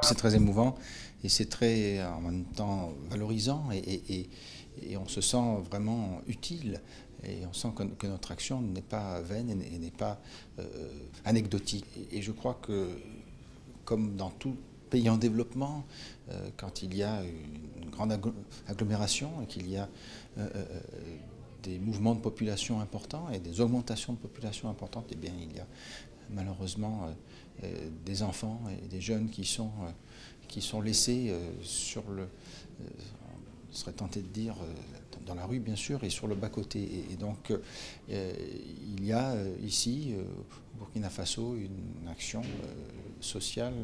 C'est très émouvant et c'est très en même temps valorisant et on se sent vraiment utile et on sent que notre action n'est pas vaine et n'est pas anecdotique. Et je crois que comme dans tout pays en développement, quand il y a une grande agglomération et qu'il y a des mouvements de population importants et des augmentations de population importantes, eh bien, il y a malheureusement des enfants et des jeunes qui sont laissés sur le, on serait tenté de dire, dans la rue bien sûr, et sur le bas-côté. Et donc il y a ici, au Burkina Faso, une action sociale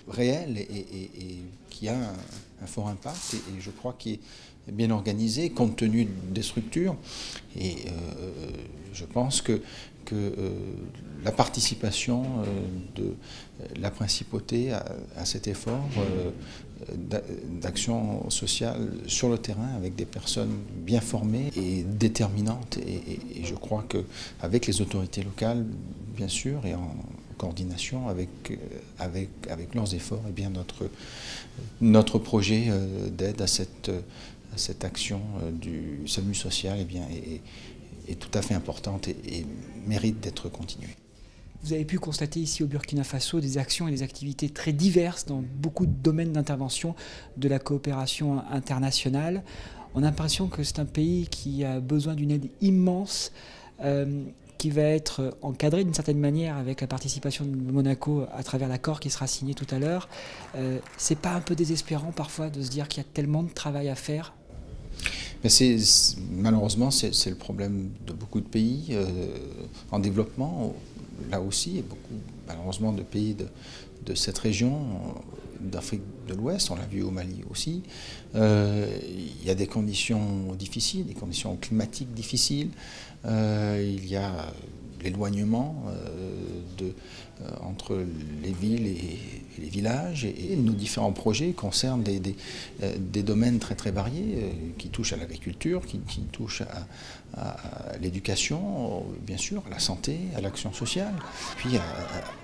réelle et qui a un fort impact et je crois qu'il est bien organisé compte tenu des structures. Et je pense que la participation de la principauté à cet effort d'action sociale sur le terrain avec des personnes bien formées et déterminantes. Et je crois qu'avec les autorités locales, bien sûr, et en coordination avec leurs efforts, eh bien notre projet d'aide à cette action du SAMU social eh bien, est tout à fait importante et mérite d'être continuée. Vous avez pu constater ici au Burkina Faso des actions et des activités très diverses dans beaucoup de domaines d'intervention de la coopération internationale. On a l'impression que c'est un pays qui a besoin d'une aide immense, qui va être encadrée d'une certaine manière avec la participation de Monaco à travers l'accord qui sera signé tout à l'heure. C'est pas un peu désespérant parfois de se dire qu'il y a tellement de travail à faire ? Mais malheureusement, c'est le problème de beaucoup de pays en développement, là aussi, et beaucoup, malheureusement, de pays de cette région, d'Afrique de l'Ouest, on l'a vu au Mali aussi. Il y a des conditions difficiles, des conditions climatiques difficiles. Il y a l'éloignement entre les villes et les villages et nos différents projets concernent des domaines très très variés qui touchent à l'agriculture, qui touchent à l'éducation, bien sûr, à la santé, à l'action sociale, puis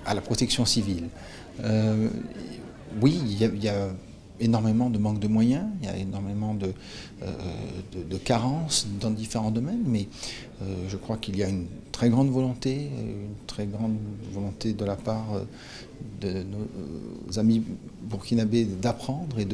à la protection civile. Oui, il y a énormément de manque de moyens, il y a énormément de carences dans différents domaines, mais je crois qu'il y a une très grande volonté de la part de nos amis burkinabés d'apprendre et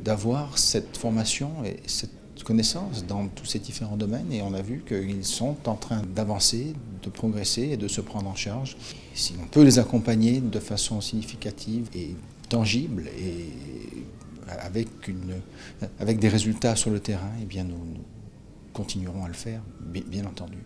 d'avoir cette formation et cette connaissance dans tous ces différents domaines et on a vu qu'ils sont en train d'avancer, de progresser et de se prendre en charge. Si on peut les accompagner de façon significative et tangible et avec des résultats sur le terrain, eh bien nous continuerons à le faire, bien entendu.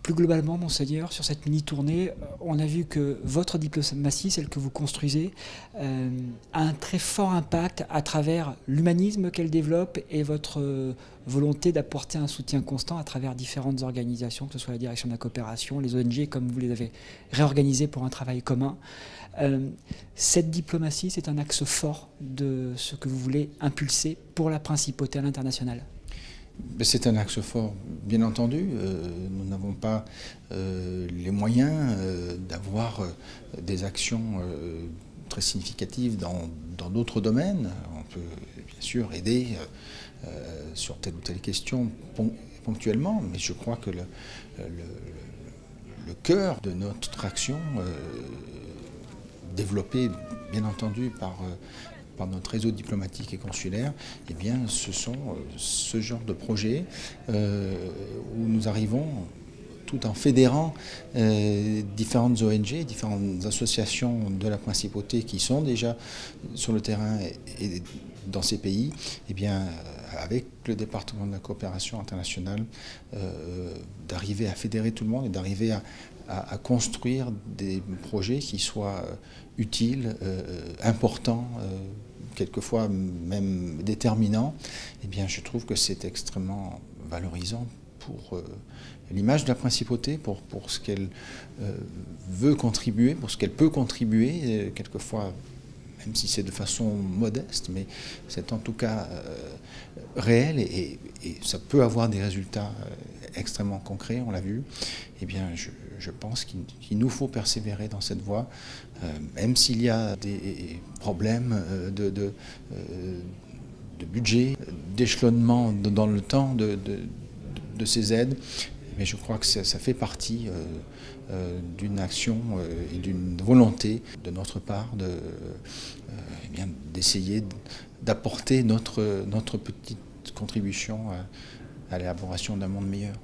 Plus globalement, Monseigneur, sur cette mini-tournée, on a vu que votre diplomatie, celle que vous construisez, a un très fort impact à travers l'humanisme qu'elle développe et votre volonté d'apporter un soutien constant à travers différentes organisations, que ce soit la direction de la coopération, les ONG, comme vous les avez réorganisées pour un travail commun. Cette diplomatie, c'est un axe fort de ce que vous voulez impulser pour la principauté à l'international. C'est un axe fort, bien entendu. Nous n'avons pas les moyens d'avoir des actions très significatives dans d'autres domaines. On peut bien sûr aider sur telle ou telle question ponctuellement, mais je crois que le cœur de notre action, développé bien entendu par notre réseau diplomatique et consulaire, eh bien, ce sont ce genre de projets où nous arrivons, tout en fédérant différentes ONG, différentes associations de la principauté qui sont déjà sur le terrain et dans ces pays, eh bien, avec le département de la coopération internationale, d'arriver à fédérer tout le monde et d'arriver à construire des projets qui soient utiles, importants, quelquefois même déterminants. Eh bien, je trouve que c'est extrêmement valorisant pour l'image de la principauté, pour ce qu'elle veut contribuer, pour ce qu'elle peut contribuer, quelquefois, même si c'est de façon modeste, mais c'est en tout cas réel et ça peut avoir des résultats extrêmement concrets, on l'a vu. Eh bien, je pense qu'il nous faut persévérer dans cette voie, même s'il y a des problèmes de budget, d'échelonnement dans le temps de ces aides. Mais je crois que ça fait partie d'une action et d'une volonté de notre part d'essayer d'apporter notre petite contribution à l'élaboration d'un monde meilleur.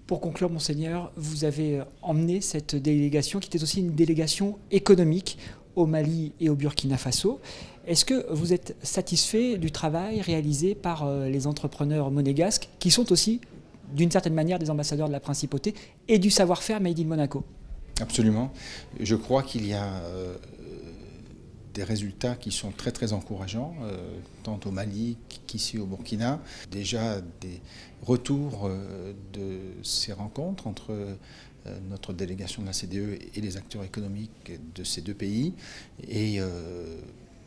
Pour conclure, Monseigneur, vous avez emmené cette délégation qui était aussi une délégation économique au Mali et au Burkina Faso. Est-ce que vous êtes satisfait du travail réalisé par les entrepreneurs monégasques qui sont aussi d'une certaine manière des ambassadeurs de la principauté et du savoir-faire Made in Monaco? Absolument. Je crois qu'il y a des résultats qui sont très très encourageants, tant au Mali qu'ici au Burkina. Déjà des retours de ces rencontres entre notre délégation de la CDE et les acteurs économiques de ces deux pays. Et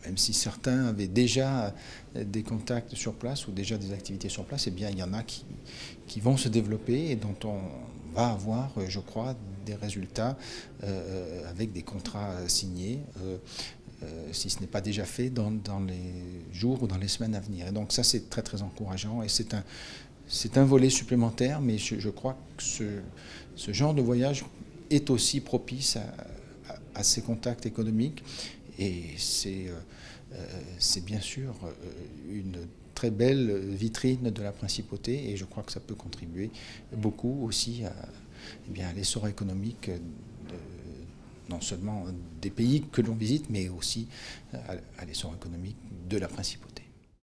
même si certains avaient déjà des contacts sur place ou déjà des activités sur place, eh bien, il y en a qui vont se développer et dont on va avoir, je crois, des résultats avec des contrats signés, si ce n'est pas déjà fait dans les jours ou dans les semaines à venir. Et donc ça, c'est très très encourageant et c'est un volet supplémentaire, mais je crois que ce genre de voyage est aussi propice à ces contacts économiques. Et c'est bien sûr une très belle vitrine de la principauté et je crois que ça peut contribuer beaucoup aussi à l'essor économique non seulement des pays que l'on visite, mais aussi à l'essor économique de la principauté.